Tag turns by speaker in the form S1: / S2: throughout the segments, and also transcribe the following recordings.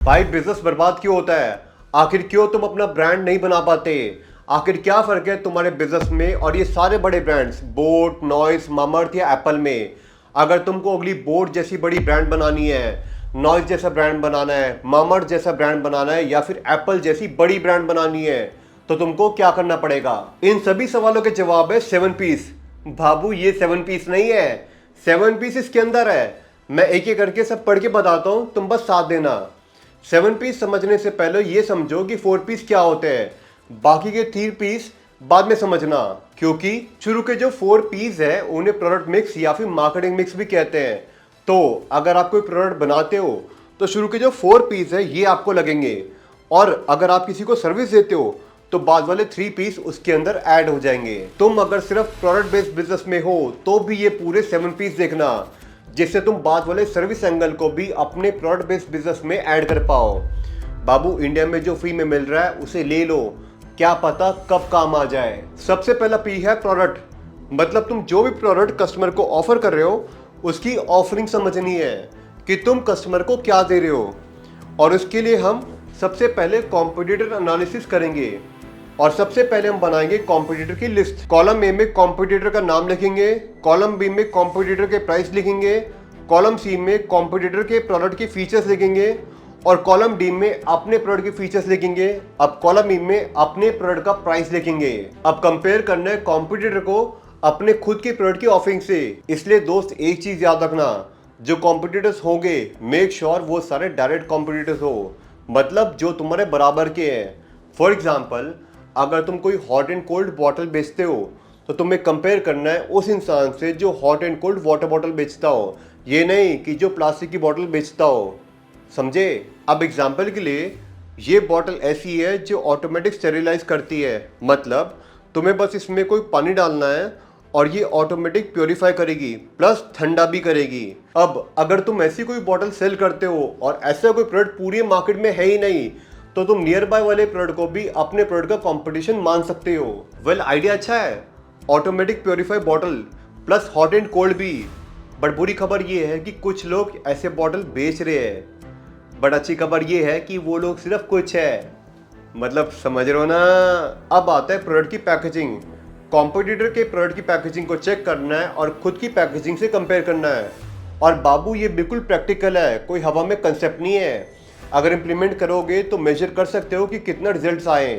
S1: भाई बिजनेस बर्बाद क्यों होता है? आखिर क्यों तुम अपना ब्रांड नहीं बना पाते? आखिर क्या फर्क है तुम्हारे बिजनेस में और ये सारे बड़े ब्रांड्स बोट, नॉइस, मामर्थ या एप्पल में? अगर तुमको अगली बोट जैसी बड़ी ब्रांड बनानी है, नॉइस जैसा ब्रांड बनाना है, मामर्थ जैसा ब्रांड बनाना है या फिर एप्पल जैसी बड़ी ब्रांड बनानी है, तो तुमको क्या करना पड़ेगा? इन सभी सवालों के जवाब है 7 पीस। बाबू ये 7 पीस नहीं है, 7 पीस इसके अंदर है। मैं एक एक करके सब पढ़ के बताता हूँ, तुम बस साथ देना। 7 पीस समझने से पहले ये समझो कि 4 पीस क्या होते हैं। बाकी के 3 पीस बाद में समझना, क्योंकि शुरू के जो 4 पीस है उन्हें प्रोडक्ट मिक्स या फिर मार्केटिंग मिक्स भी कहते हैं। तो अगर आप कोई प्रोडक्ट बनाते हो तो शुरू के जो 4 पीस है ये आपको लगेंगे, और अगर आप किसी को सर्विस देते हो तो बाद वाले 3 पीस उसके अंदर ऐड हो जाएंगे। तुम अगर सिर्फ प्रोडक्ट बेस्ड बिजनेस में हो तो भी ये पूरे 7 पीस देखना, जिससे तुम बाद वाले सर्विस एंगल को भी अपने प्रोडक्ट बेस्ड बिजनेस में ऐड कर पाओ। बाबू इंडिया में जो फ्री में मिल रहा है उसे ले लो, क्या पता कब काम आ जाए। सबसे पहला पी है प्रोडक्ट, मतलब तुम जो भी प्रोडक्ट कस्टमर को ऑफर कर रहे हो उसकी ऑफरिंग समझनी है कि तुम कस्टमर को क्या दे रहे हो। और उसके लिए हम सबसे पहले कॉम्पिटिटर एनालिसिस करेंगे, और सबसे पहले हम बनाएंगे कॉम्पिटिटर की लिस्ट। कॉलम ए में कॉम्पिटिटर का नाम लिखेंगे, कॉलम बी में कॉम्पिटिटर के प्राइस लिखेंगे, कॉलम सी में कॉम्पिटिटर के प्रोडक्ट के फीचर्स लिखेंगे, और कॉलम डी में अपने प्रोडक्ट के फीचर्स लिखेंगे। अब कॉलम ई में अपने प्रोडक्ट का प्राइस लिखेंगे। अब कंपेयर करना है कॉम्पिटिटर को अपने खुद के प्रोडक्ट की ऑफरिंग से। इसलिए दोस्त एक चीज याद रखना, जो कॉम्पिटिटर्स होंगे मेक श्योर वो सारे डायरेक्ट कॉम्पिटिटर्स हो, मतलब जो तुम्हारे बराबर के हैं। फॉर एग्जाम्पल, अगर तुम कोई हॉट एंड कोल्ड बॉटल बेचते हो तो तुम्हें कंपेयर करना है उस इंसान से जो hot and cold water bottle बेचता हो, ये नहीं कि जो प्लास्टिक की बॉटल बेचता हो। समझे? अब एग्जाम्पल के लिए, ये बॉटल ऐसी है जो ऑटोमेटिक स्टेरिलाइज करती है, मतलब तुम्हें बस इसमें कोई पानी डालना है और ये ऑटोमेटिक प्योरीफाई करेगी प्लस ठंडा भी करेगी। अब अगर तुम ऐसी कोई बॉटल सेल करते हो और ऐसा कोई प्रोडक्ट पूरी मार्केट में है ही नहीं, तो तुम नियर बाय वाले प्रोडक्ट को भी अपने प्रोडक्ट का कंपटीशन मान सकते हो। वेल आइडिया अच्छा है, automatic purify bottle plus hot and cold भी। बट बुरी खबर ये है कि कुछ लोग ऐसे बॉटल बेच रहे हैं। बट अच्छी खबर ये है कि वो लोग सिर्फ कुछ है, मतलब समझ रहे हो ना। अब आता है प्रोडक्ट की पैकेजिंग। कॉम्पिटिटर के प्रोडक्ट की पैकेजिंग को चेक करना है और खुद की पैकेजिंग से कंपेयर करना है। और बाबू ये बिल्कुल प्रैक्टिकल है, कोई हवा में कंसेप्ट नहीं है। अगर इम्प्लीमेंट करोगे तो मेजर कर सकते हो कि कितना रिजल्ट्स आए,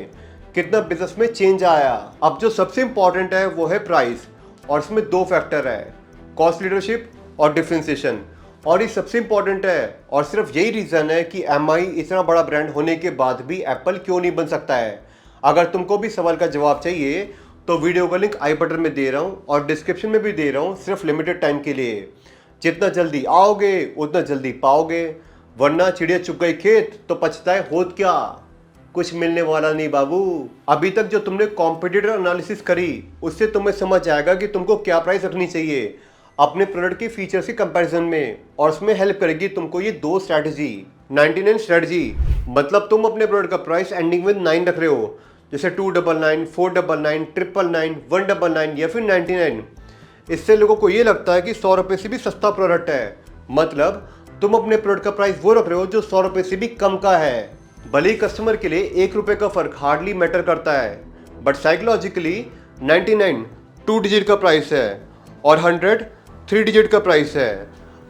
S1: कितना बिजनेस में चेंज आया। अब जो सबसे इंपॉर्टेंट है वो है प्राइस, और इसमें 2 फैक्टर है, कॉस्ट लीडरशिप और डिफरेंशिएशन। और ये सबसे इंपॉर्टेंट है, और सिर्फ यही रीज़न है कि एमआई इतना बड़ा ब्रांड होने के बाद भी एप्पल क्यों नहीं बन सकता है। अगर तुमको भी सवाल का जवाब चाहिए तो वीडियो का लिंक आई बटन में दे रहा हूँ और डिस्क्रिप्शन में भी दे रहा हूँ, सिर्फ लिमिटेड टाइम के लिए। जितना जल्दी आओगे उतना जल्दी पाओगे, वरना चिड़िया चुग गई खेत तो पछताए होत क्या, कुछ मिलने वाला नहीं बाबू। अभी तक जो तुमने कॉम्पिटिटर एनालिसिस करी उससे तुम्हें समझ आएगा कि तुमको क्या प्राइस रखनी चाहिए अपने प्रोडक्ट के फीचर्स के कंपैरिजन में, और उसमें हेल्प करेगी तुमको ये 2 स्ट्रैटेजी। 99 स्ट्रैटेजी, मतलब तुम अपने प्रोडक्ट का प्राइस एंडिंग विद 9 रख रहे हो, जैसे 299, 499, 999, 199 या फिर 99। इससे लोगों को ये लगता है कि 100 रुपये से भी सस्ता प्रोडक्ट है, मतलब तुम अपने प्रोडक्ट का प्राइस वो रख रहे हो जो 100 रुपये से भी कम का है। भले ही कस्टमर के लिए 1 रुपये का फर्क हार्डली मैटर करता है, बट साइकोलॉजिकली 99 2 डिजिट का प्राइस है और 100 3 डिजिट का प्राइस है।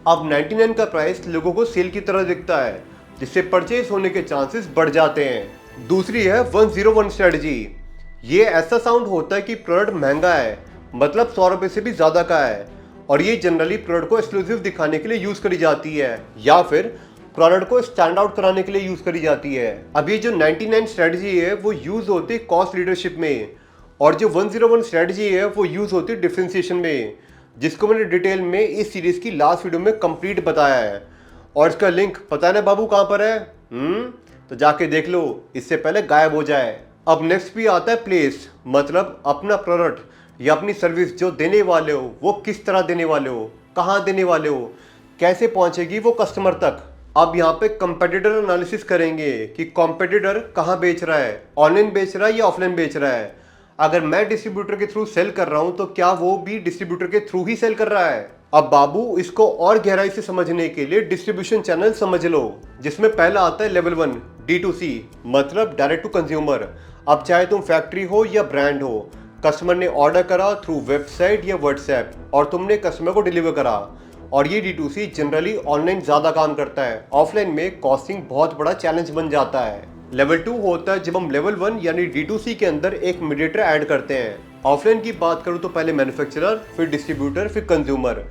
S1: अब 99 का प्राइस लोगों को सेल की तरह दिखता है, जिससे परचेज होने के चांसेस बढ़ जाते हैं। दूसरी है 101 स्ट्रेटजी। ये ऐसा साउंड होता है कि प्रोडक्ट महंगा है, मतलब 100 रुपये से भी ज़्यादा का है, और ये जनरली प्रोडक्ट को एक्सक्लूसिव दिखाने के लिए यूज़ करी जाती है या फिर प्रोडक्ट को स्टैंड आउट कराने के लिए यूज़ करी जाती है। अब ये जो 99 स्ट्रेटजी है वो यूज़ होती है कॉस्ट लीडरशिप में, और जो 101 स्ट्रेटजी है वो यूज़ होती है डिफरेंशिएशन में, जिसको मैंने डिटेल में इस सीरीज़ की लास्ट वीडियो में कंप्लीट बताया है। और इसका लिंक पता है ना बाबू कहाँ पर है? तो जाके देख लो, इससे पहले गायब हो जाए। अब नेक्स्ट भी आता है प्लेस, मतलब अपना प्रोडक्ट या अपनी सर्विस जो देने वाले हो वो किस तरह देने वाले हो, कहाँ देने वाले हो, कैसे पहुँचेगी वो कस्टमर तक। अब यहाँ पे कंपेटिटर एनालिसिस करेंगे कि कंपेटिटर कहाँ बेच रहा है, ऑनलाइन बेच रहा है या ऑफलाइन बेच रहा है। अगर मैं डिस्ट्रीब्यूटर के थ्रू सेल कर रहा हूँ तो क्या वो भी डिस्ट्रीब्यूटर के थ्रू ही सेल कर रहा है? अब बाबू इसको और गहराई से समझने के लिए डिस्ट्रीब्यूशन चैनल समझ लो, जिसमें पहला आता है लेवल 1 D2C, मतलब डायरेक्ट टू कंज्यूमर। अब चाहे तुम फैक्ट्री हो या ब्रांड हो, कस्टमर ने ऑर्डर करा थ्रू वेबसाइट या व्हाट्सएप और तुमने कस्टमर को डिलीवर करा। और ये D2C जनरली ऑनलाइन ज़्यादा काम करता है, ऑफलाइन में कॉस्टिंग बहुत बड़ा चैलेंज बन जाता है। लेवल 2 होता है जब हम लेवल 1 यानी D2C के अंदर एक मीडिएटर ऐड करते हैं। ऑफलाइन की बात करूँ तो पहले मैन्युफैक्चरर, फिर डिस्ट्रीब्यूटर, फिर कंज्यूमर।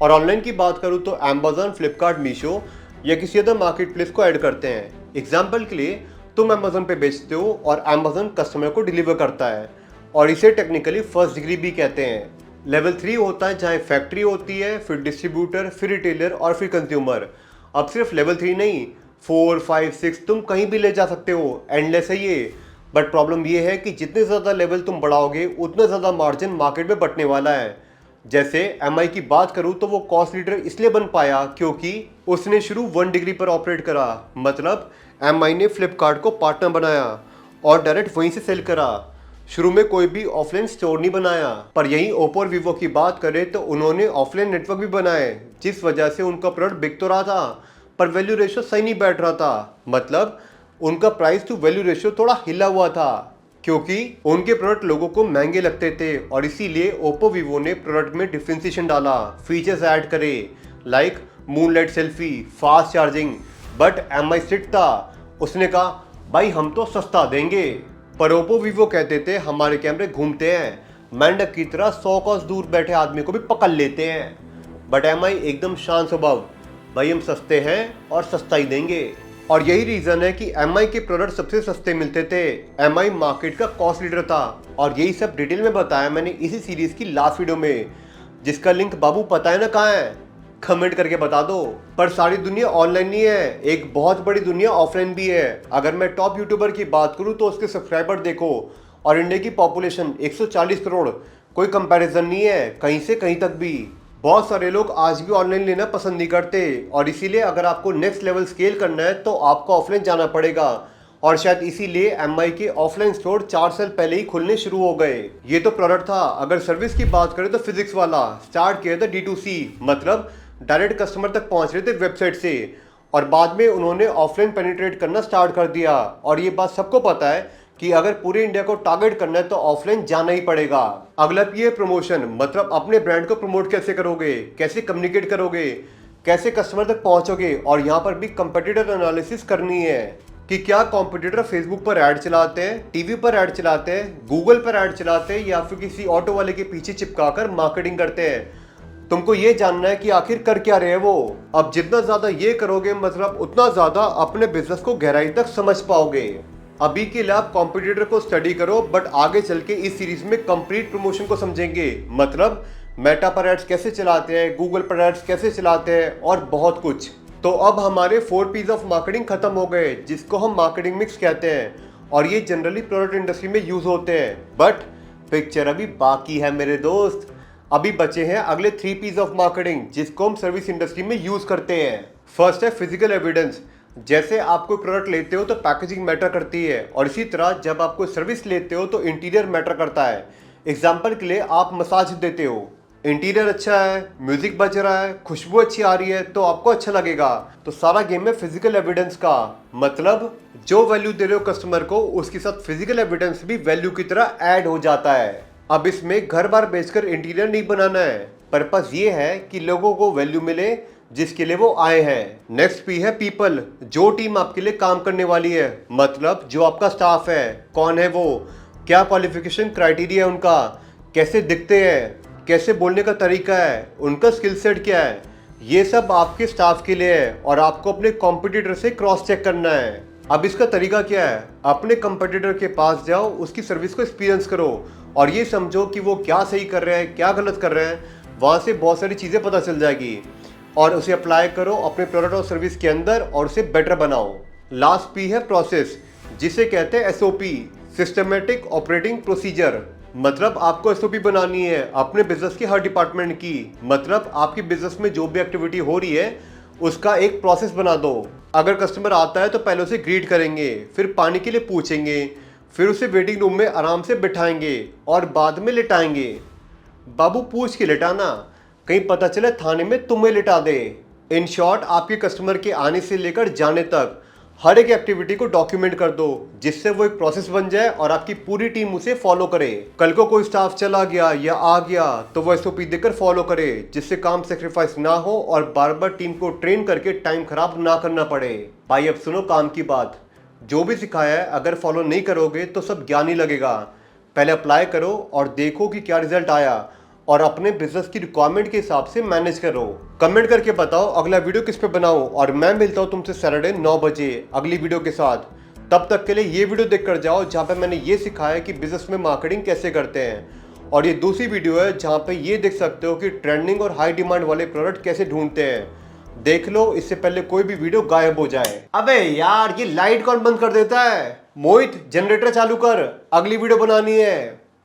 S1: और ऑनलाइन की बात करूँ तो Amazon, फ्लिपकार्ट, मीशो या किसी अदर मार्केट प्लेस को ऐड करते हैं। एग्जाम्पल के लिए तुम Amazon पे बेचते हो और Amazon कस्टमर को डिलीवर करता है, और इसे टेक्निकली फर्स्ट डिग्री भी कहते हैं। लेवल 3 होता है जहाँ फैक्ट्री होती है, फिर डिस्ट्रीब्यूटर, फिर रिटेलर और फिर कंज्यूमर। अब सिर्फ लेवल 3 नहीं, 4, 5, 6 तुम कहीं भी ले जा सकते हो, एंडलेस है ये। बट प्रॉब्लम ये है कि जितने ज़्यादा लेवल तुम बढ़ाओगे उतना ज़्यादा मार्जिन मार्केट में बटने वाला है। जैसे MI की बात करूं तो वो कॉस्ट लीडर इसलिए बन पाया क्योंकि उसने शुरू 1 डिग्री पर ऑपरेट करा, मतलब MI ने फ्लिपकार्ट को पार्टनर बनाया और डायरेक्ट वहीं से सेल करा। शुरू में कोई भी ऑफलाइन स्टोर नहीं बनाया। पर यहीं ओप्पो और वीवो की बात करें तो उन्होंने ऑफलाइन नेटवर्क भी बनाए, जिस वजह से उनका प्रोडक्ट बिक तो रहा था पर वैल्यू रेशियो सही नहीं बैठ रहा था। मतलब उनका प्राइस टू वैल्यू रेशियो थोड़ा हिला हुआ था क्योंकि उनके प्रोडक्ट लोगों को महंगे लगते थे। और इसीलिए ओप्पो वीवो ने प्रोडक्ट में डिफरेंशिएशन डाला, फीचर्स ऐड करे like moonlight selfie, fast charging. But MI strict था, उसने कहा भाई हम तो सस्ता देंगे। पर ओप्पो वीवो कहते थे हमारे कैमरे घूमते हैं, मेंढक की तरह 100 कोस दूर बैठे आदमी को भी पकड़ लेते हैं। बट MI एकदम शांत स्वभाव, भाई हम सस्ते हैं और सस्ता ही देंगे। और यही रीजन है कि MI के प्रोडक्ट सबसे सस्ते मिलते थे। MI मार्केट का कॉस्ट लीडर था और यही सब डिटेल में बताया मैंने इसी सीरीज की लास्ट वीडियो में, जिसका लिंक बाबू पता है ना कहाँ है, कमेंट करके बता दो। पर सारी दुनिया ऑनलाइन नहीं है, एक बहुत बड़ी दुनिया ऑफलाइन भी है। अगर मैं टॉप यूट्यूबर की बात करूँ तो उसके सब्सक्राइबर देखो, और इंडिया की पॉपुलेशन 140 करोड़, कोई कंपैरिजन नहीं है कहीं से कहीं तक भी। बहुत सारे लोग आज भी ऑनलाइन लेना पसंद नहीं करते, और इसीलिए अगर आपको नेक्स्ट लेवल स्केल करना है तो आपको ऑफलाइन जाना पड़ेगा। और शायद इसीलिए MI के ऑफलाइन स्टोर 4 साल पहले ही खुलने शुरू हो गए। ये तो प्रोडक्ट था। अगर सर्विस की बात करें तो फिजिक्स वाला स्टार्ट किया था D2C, मतलब डायरेक्ट कस्टमर तक पहुंच रहे थे वेबसाइट से, और बाद में उन्होंने ऑफलाइन पेनिट्रेट करना स्टार्ट कर दिया। और ये बात सबको पता है कि अगर पूरे इंडिया को टारगेट करना है तो ऑफलाइन जाना ही पड़ेगा। अगला ये प्रमोशन, मतलब अपने ब्रांड को प्रमोट कैसे करोगे, कैसे कम्युनिकेट करोगे, कैसे कस्टमर तक पहुंचोगे। और यहाँ पर भी कंपेटिटर एनालिसिस करनी है कि क्या कॉम्पिटिटर फेसबुक पर ऐड चलाते हैं, टीवी पर ऐड चलाते हैं, गूगल पर ऐड चलाते हैं, या फिर किसी ऑटो वाले के पीछे चिपकाकर मार्केटिंग करते हैं। तुमको ये जानना है कि आखिर कर क्या रहे हैं वो। अब जितना ज्यादा ये करोगे, मतलब उतना ज्यादा अपने बिजनेस को गहराई तक समझ पाओगे। अभी के लिए आप कॉम्पिटिटर को स्टडी करो, बट आगे चल के इस सीरीज में कंप्लीट प्रमोशन को समझेंगे, मतलब मेटा पर एड्स कैसे चलाते हैं, गूगल पर एड्स कैसे चलाते हैं, और बहुत कुछ। तो अब हमारे 4 P's ऑफ मार्केटिंग खत्म हो गए, जिसको हम मार्केटिंग मिक्स कहते हैं, और ये जनरली प्रोडक्ट इंडस्ट्री में यूज होते हैं। बट पिक्चर अभी बाकी है मेरे दोस्त। अभी बचे हैं अगले 3 P's ऑफ मार्केटिंग, जिसको हम सर्विस इंडस्ट्री में यूज करते हैं। फर्स्ट है फिजिकल एविडेंस। जैसे आप कोई प्रोडक्ट लेते हो तो पैकेजिंग मैटर करती है, और इसी तरह जब आप कोई सर्विस लेते हो तो इंटीरियर मैटर करता है। एग्जाम्पल के लिए आप मसाज देते हो, इंटीरियर अच्छा है, म्यूजिक बज रहा है, खुशबू अच्छी आ रही है, तो आपको अच्छा लगेगा। तो सारा गेम है फिजिकल एविडेंस का, मतलब जो वैल्यू दे रहे हो कस्टमर को, उसके साथ फिजिकल एविडेंस भी वैल्यू की तरह ऐड हो जाता है। अब इसमें घर बार बेचकर इंटीरियर नहीं बनाना है, पर्पस ये है कि लोगों को वैल्यू मिले जिसके लिए वो आए हैं। नेक्स्ट P है पीपल, जो टीम आपके लिए काम करने वाली है, मतलब जो आपका स्टाफ है, कौन है वो, क्या क्वालिफिकेशन क्राइटेरिया है उनका, कैसे दिखते हैं, कैसे बोलने का तरीका है, उनका स्किल सेट क्या है, ये सब आपके स्टाफ के लिए है, और आपको अपने कॉम्पिटिटर से क्रॉस चेक करना है। अब इसका तरीका क्या है, अपने कॉम्पिटिटर के पास जाओ, उसकी सर्विस को एक्सपीरियंस करो और ये समझो कि वो क्या सही कर रहे हैं, क्या गलत कर रहे हैं। वहाँ से बहुत सारी चीज़ें पता चल जाएगी, और उसे अप्लाई करो अपने प्रोडक्ट और सर्विस के अंदर और उसे बेटर बनाओ। लास्ट P है प्रोसेस, जिसे कहते हैं SOP, सिस्टमेटिक ऑपरेटिंग प्रोसीजर। मतलब आपको SOP बनानी है अपने बिजनेस के हर डिपार्टमेंट की, मतलब आपकी बिजनेस में जो भी एक्टिविटी हो रही है उसका एक प्रोसेस बना दो। अगर कस्टमर आता है तो पहले उसे ग्रीट करेंगे, फिर पानी के लिए पूछेंगे, फिर उसे वेटिंग रूम में आराम से बिठाएंगे और बाद में लिटाएंगे। बाबू पूछ के लिटाना, कहीं पता चले थाने में तुम्हें लिटा दे। इन शॉर्ट, आपके कस्टमर के आने से लेकर जाने तक हर एक एक्टिविटी को डॉक्यूमेंट कर दो, जिससे वो एक प्रोसेस बन जाए और आपकी पूरी टीम उसे फॉलो करे। कल को कोई स्टाफ चला गया या आ गया तो वो एसओपी देकर फॉलो करे, जिससे काम सेक्रीफाइस ना हो और बार बार टीम को ट्रेन करके टाइम खराब ना करना पड़े। भाई अब सुनो काम की बात। जो भी सिखाया है अगर फॉलो नहीं करोगे तो सब ज्ञान ही लगेगा। पहले अप्लाई करो और देखो कि क्या रिजल्ट आया और अपने बिजनेस की रिक्वायरमेंट के हिसाब से मैनेज करो। कमेंट करके बताओ अगला वीडियो किस पे बनाऊं और मैं मिलता हूं तुमसे सैटरडे 9 बजे अगली वीडियो के साथ। तब तक के लिए ये वीडियो देख कर जाओ जहां पे मैंने ये सिखाया कि बिजनेस में मार्केटिंग कैसे करते हैं, और ये दूसरी वीडियो है जहां पे ये देख सकते हो कि ट्रेंडिंग और हाई डिमांड वाले प्रोडक्ट कैसे ढूंढते हैं। देख लो इससे पहले कोई भी वीडियो गायब हो जाए। अबे यार, ये लाइट कौन बंद कर देता है? मोहित, जनरेटर चालू कर, अगली वीडियो बनानी है।